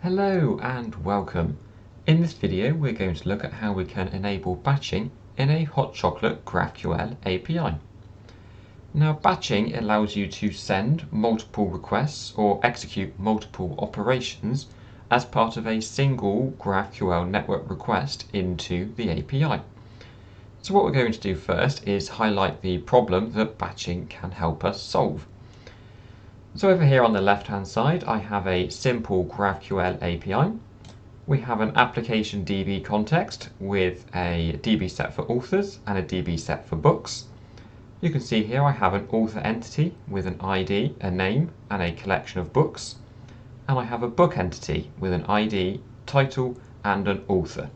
Hello and welcome. In this video we're going to look at how we can enable batching in a hot chocolate GraphQL API. Now batching allows you to send multiple requests or execute multiple operations as part of a single GraphQL network request into the API. So what we're going to do first is highlight the problem that batching can help us solve. So over here on the left hand side I have a simple GraphQL API. We have an application DB context with a DB set for authors and a DB set for books. You can see here I have an author entity with an ID, a name and a collection of books, and I have a book entity with an ID, title and an author.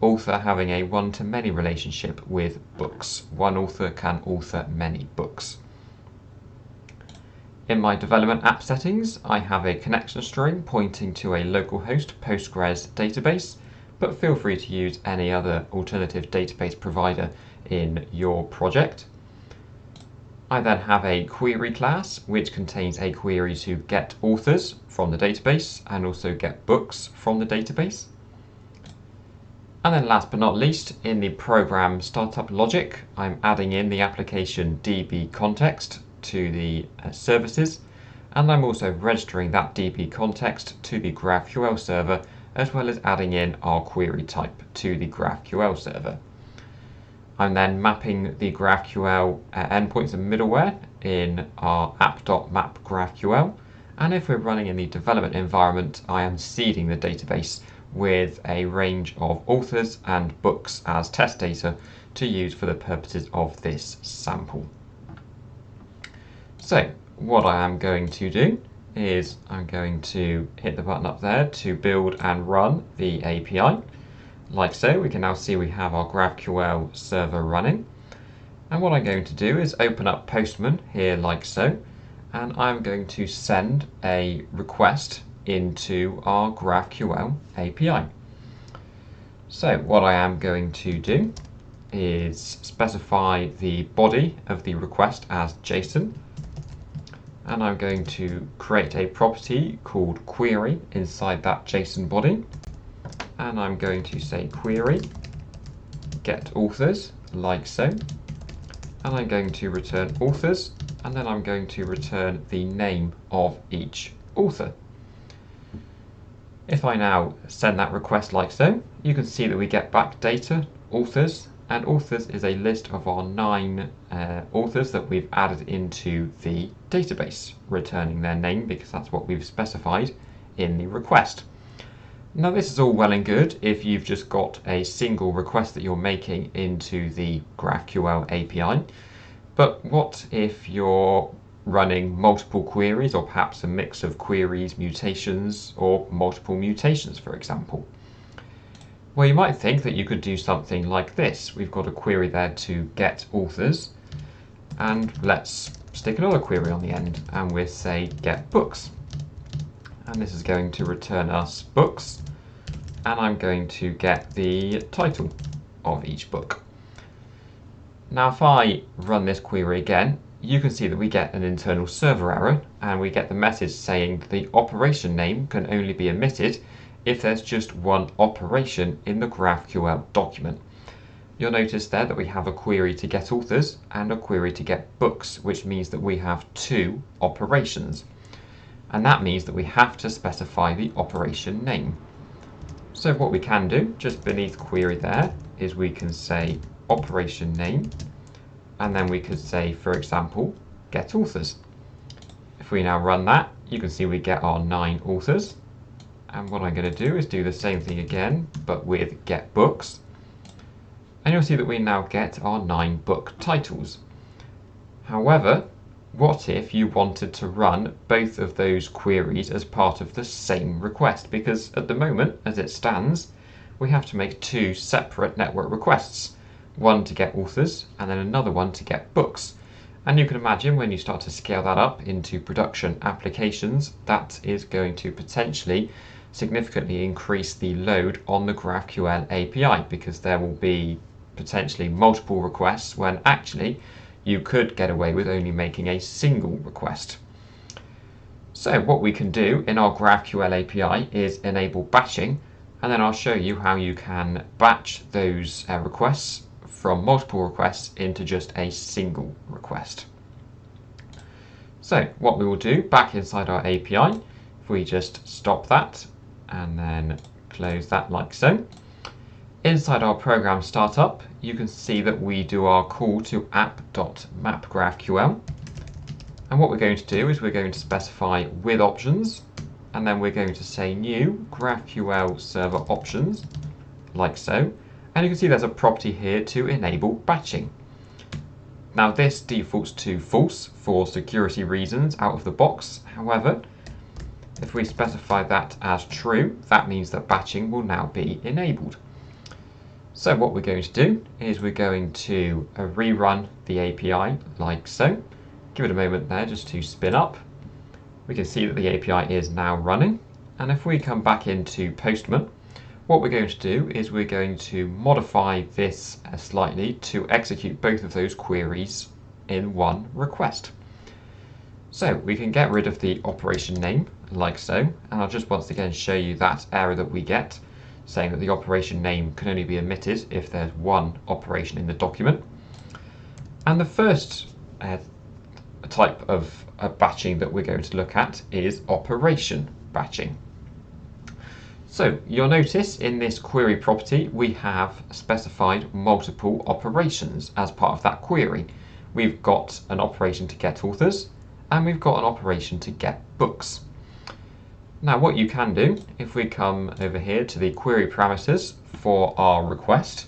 Author having a one-to-many relationship with books. One author can author many books. In my development app settings, I have a connection string pointing to a localhost Postgres database, but feel free to use any other alternative database provider in your project. I then have a query class, which contains a query to get authors from the database and also get books from the database. And then last but not least, in the program startup logic, I'm adding in the application DB context to the services, and I'm also registering that DB context to the GraphQL server, as well as adding in our query type to the GraphQL server. I'm then mapping the GraphQL endpoints and middleware in our app.map GraphQL, and if we're running in the development environment, I am seeding the database with a range of authors and books as test data to use for the purposes of this sample. So what I am going to do is I'm going to hit the button up there to build and run the API. Like so, we can now see we have our GraphQL server running. And what I'm going to do is open up Postman here like so, and I'm going to send a request into our GraphQL API. So what I am going to do is specify the body of the request as JSON. And I'm going to create a property called query inside that JSON body. And I'm going to say query get authors like so. And I'm going to return authors, and then I'm going to return the name of each author. If I now send that request like so, you can see that we get back data, authors, and authors is a list of our 9 authors that we've added into the database, returning their name because that's what we've specified in the request. Now this is all well and good if you've just got a single request that you're making into the GraphQL API, but what if you're running multiple queries, or perhaps a mix of queries, mutations, or multiple mutations, for example? Well, you might think that you could do something like this. We've got a query there to get authors, and let's stick another query on the end, and we'll say get books. And this is going to return us books, and I'm going to get the title of each book. Now if I run this query again, you can see that we get an internal server error, and we get the message saying that the operation name can only be omitted if there's just one operation in the GraphQL document. You'll notice there that we have a query to get authors and a query to get books, which means that we have 2 operations. And that means that we have to specify the operation name. So what we can do, just beneath query there, is we can say operation name, and then we could say, for example, get authors. If we now run that, you can see we get our 9 authors. And what I'm going to do is do the same thing again, but with get books. And you'll see that we now get our 9 book titles. However, what if you wanted to run both of those queries as part of the same request? Because at the moment, as it stands, we have to make 2 separate network requests. One to get authors, and then another one to get books. And you can imagine when you start to scale that up into production applications, that is going to potentially significantly increase the load on the GraphQL API, because there will be potentially multiple requests when actually you could get away with only making a single request. So what we can do in our GraphQL API is enable batching, and then I'll show you how you can batch those requests from multiple requests into just a single request. So what we will do back inside our API, if we just stop that and then close that like so. Inside our program startup, you can see that we do our call to app.mapGraphQL. And what we're going to do is we're going to specify with options, and then we're going to say new GraphQL server options, like so. And you can see there's a property here to enable batching. Now this defaults to false for security reasons out of the box. However, if we specify that as true, that means that batching will now be enabled. So what we're going to do is we're going to rerun the API like so. Give it a moment there just to spin up. We can see that the API is now running. And if we come back into Postman, what we're going to do is we're going to modify this slightly to execute both of those queries in one request. So we can get rid of the operation name like so. And I'll just once again show you that error that we get, saying that the operation name can only be omitted if there's one operation in the document. And the first type of batching that we're going to look at is operation batching. So you'll notice in this query property we have specified multiple operations as part of that query. We've got an operation to get authors and we've got an operation to get books. Now what you can do, if we come over here to the query parameters for our request,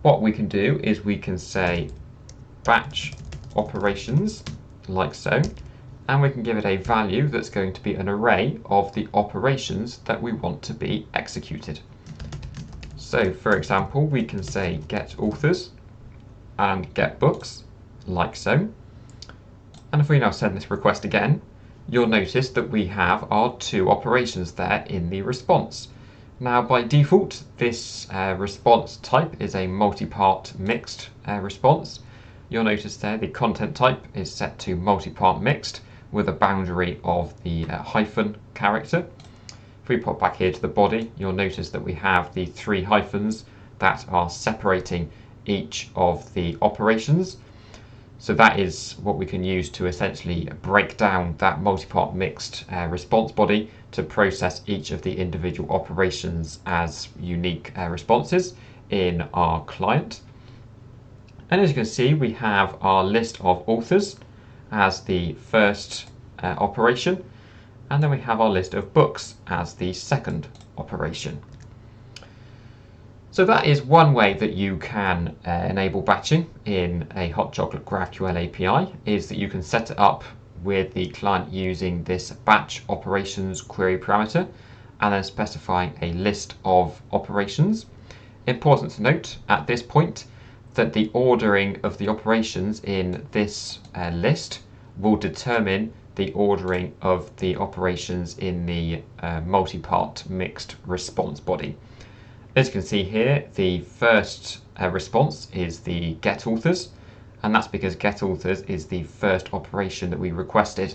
what we can do is we can say batch operations like so, and we can give it a value that's going to be an array of the operations that we want to be executed. So for example, we can say get authors and get books like so. And if we now send this request again, you'll notice that we have our two operations there in the response. Now by default, this response type is a multi-part mixed response. You'll notice there the content type is set to multi-part mixed with a boundary of the hyphen character. If we pop back here to the body, you'll notice that we have the 3 hyphens that are separating each of the operations. So that is what we can use to essentially break down that multi-part mixed response body to process each of the individual operations as unique responses in our client. And as you can see, we have our list of authors as the first operation, and then we have our list of books as the second operation. So that is one way that you can enable batching in a Hot Chocolate GraphQL API, is that you can set it up with the client using this batch operations query parameter and then specifying a list of operations. Important to note at this point that the ordering of the operations in this list will determine the ordering of the operations in the multi-part mixed response body. As you can see here, the first response is the get authors, and that's because get authors is the first operation that we requested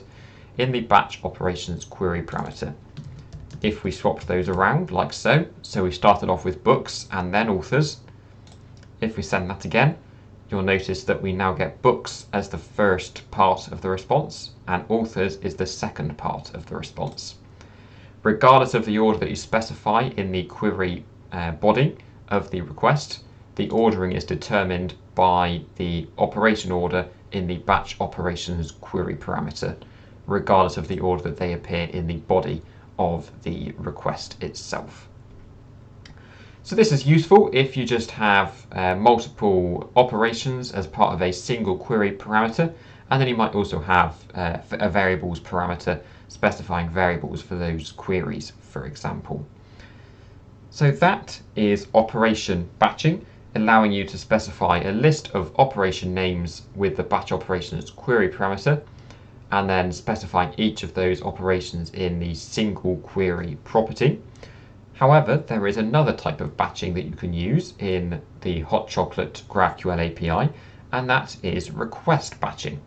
in the batch operations query parameter. If we swapped those around like so, so we started off with books and then authors, if we send that again, you'll notice that we now get books as the first part of the response and authors is the second part of the response. Regardless of the order that you specify in the query body of the request, the ordering is determined by the operation order in the batch operations query parameter, regardless of the order that they appear in the body of the request itself. So this is useful if you just have multiple operations as part of a single query parameter, and then you might also have a variables parameter specifying variables for those queries, for example. So that is operation batching, allowing you to specify a list of operation names with the batch operations query parameter, and then specifying each of those operations in the single query property. However, there is another type of batching that you can use in the Hot Chocolate GraphQL API, and that is request batching.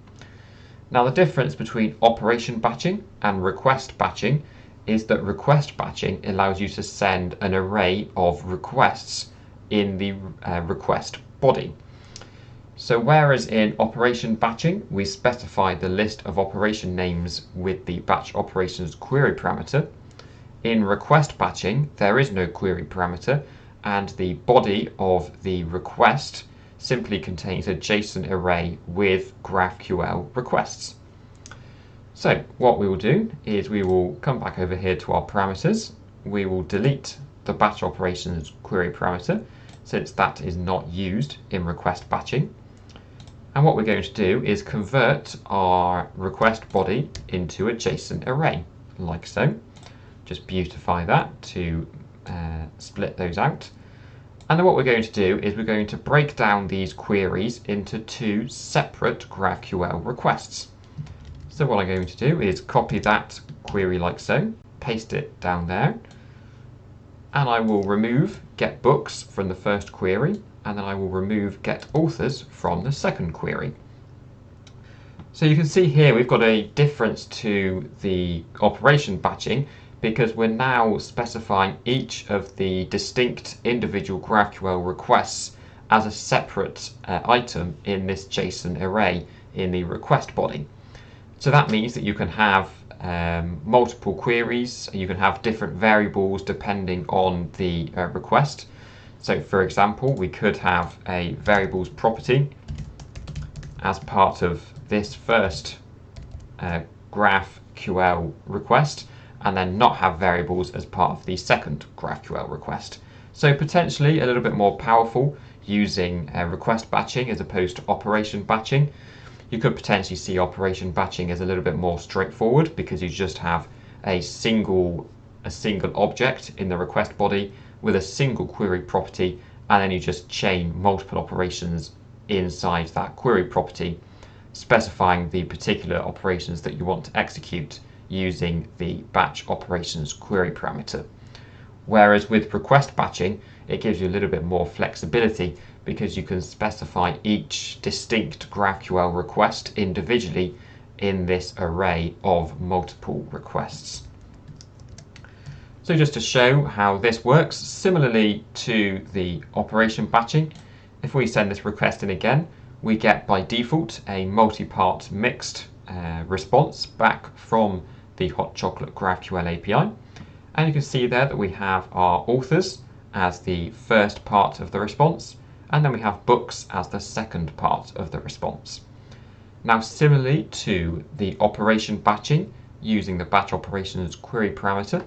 Now the difference between operation batching and request batching is that request batching allows you to send an array of requests in the request body. So whereas in operation batching we specify the list of operation names with the batch operations query parameter, in request batching there is no query parameter and the body of the request simply contains a JSON array with GraphQL requests. So what we will do is we will come back over here to our parameters. We will delete the batch operations query parameter since that is not used in request batching. And what we're going to do is convert our request body into a JSON array, like so. Just beautify that to split those out. And then what we're going to do is we're going to break down these queries into two separate GraphQL requests. So what I'm going to do is copy that query like so, paste it down there, and I will remove getBooks from the first query, and then I will remove getAuthors from the second query. So you can see here we've got a difference to the operation batching because we're now specifying each of the distinct individual GraphQL requests as a separate item in this JSON array in the request body. So that means that you can have multiple queries, you can have different variables depending on the request. So for example, we could have a variables property as part of this first GraphQL request, and then not have variables as part of the second GraphQL request. So potentially a little bit more powerful using request batching as opposed to operation batching. You could potentially see operation batching as a little bit more straightforward because you just have a single object in the request body with a single query property, and then you just chain multiple operations inside that query property, specifying the particular operations that you want to execute using the batch operations query parameter. Whereas with request batching, it gives you a little bit more flexibility because you can specify each distinct GraphQL request individually in this array of multiple requests. So just to show how this works, similarly to the operation batching, if we send this request in again, we get by default a multi-part mixed response back from the Hot Chocolate GraphQL API. And you can see there that we have our authors as the first part of the response, and then we have books as the second part of the response. Now similarly to the operation batching, using the batch operations query parameter,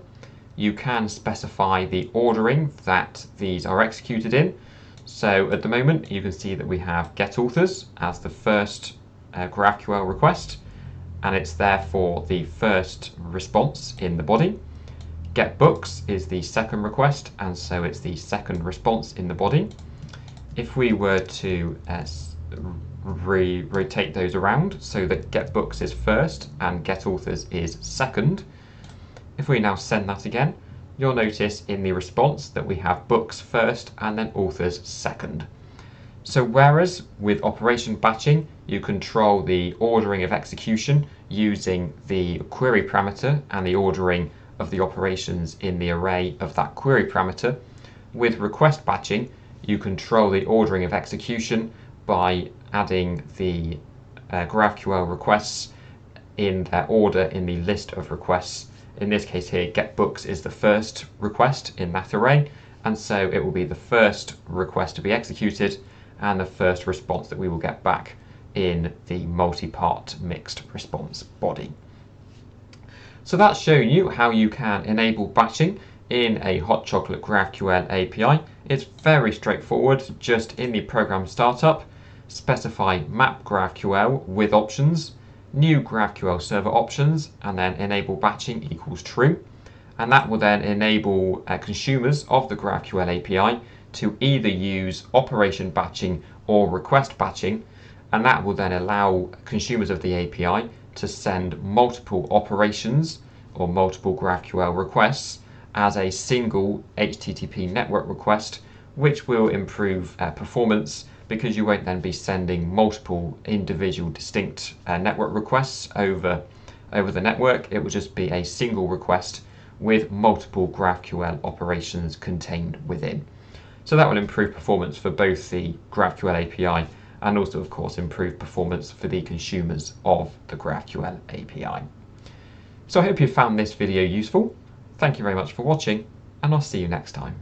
you can specify the ordering that these are executed in. So at the moment you can see that we have getAuthors as the first GraphQL request, and it's therefore the first response in the body. GetBooks is the second request, and so it's the second response in the body. If we were to rotate those around so that GetBooks is first and getAuthors is second, if we now send that again, you'll notice in the response that we have books first and then authors second. So whereas with operation batching, you control the ordering of execution using the query parameter and the ordering of the operations in the array of that query parameter, with request batching, you control the ordering of execution by adding the GraphQL requests in their order in the list of requests. In this case here, getBooks is the first request in that array, and so it will be the first request to be executed and the first response that we will get back in the multi-part mixed response body. So that's shown you how you can enable batching in a Hot Chocolate GraphQL API. It's very straightforward. Just in the program startup, specify map GraphQL with options, new GraphQL server options, and then enable batching equals true. And that will then enable consumers of the GraphQL API to either use operation batching or request batching, and that will then allow consumers of the API to send multiple operations or multiple GraphQL requests as a single HTTP network request, which will improve performance because you won't then be sending multiple individual distinct network requests over the network. It will just be a single request with multiple GraphQL operations contained within. So that will improve performance for both the GraphQL API and also, of course, improve performance for the consumers of the GraphQL API. So I hope you found this video useful. Thank you very much for watching, and I'll see you next time.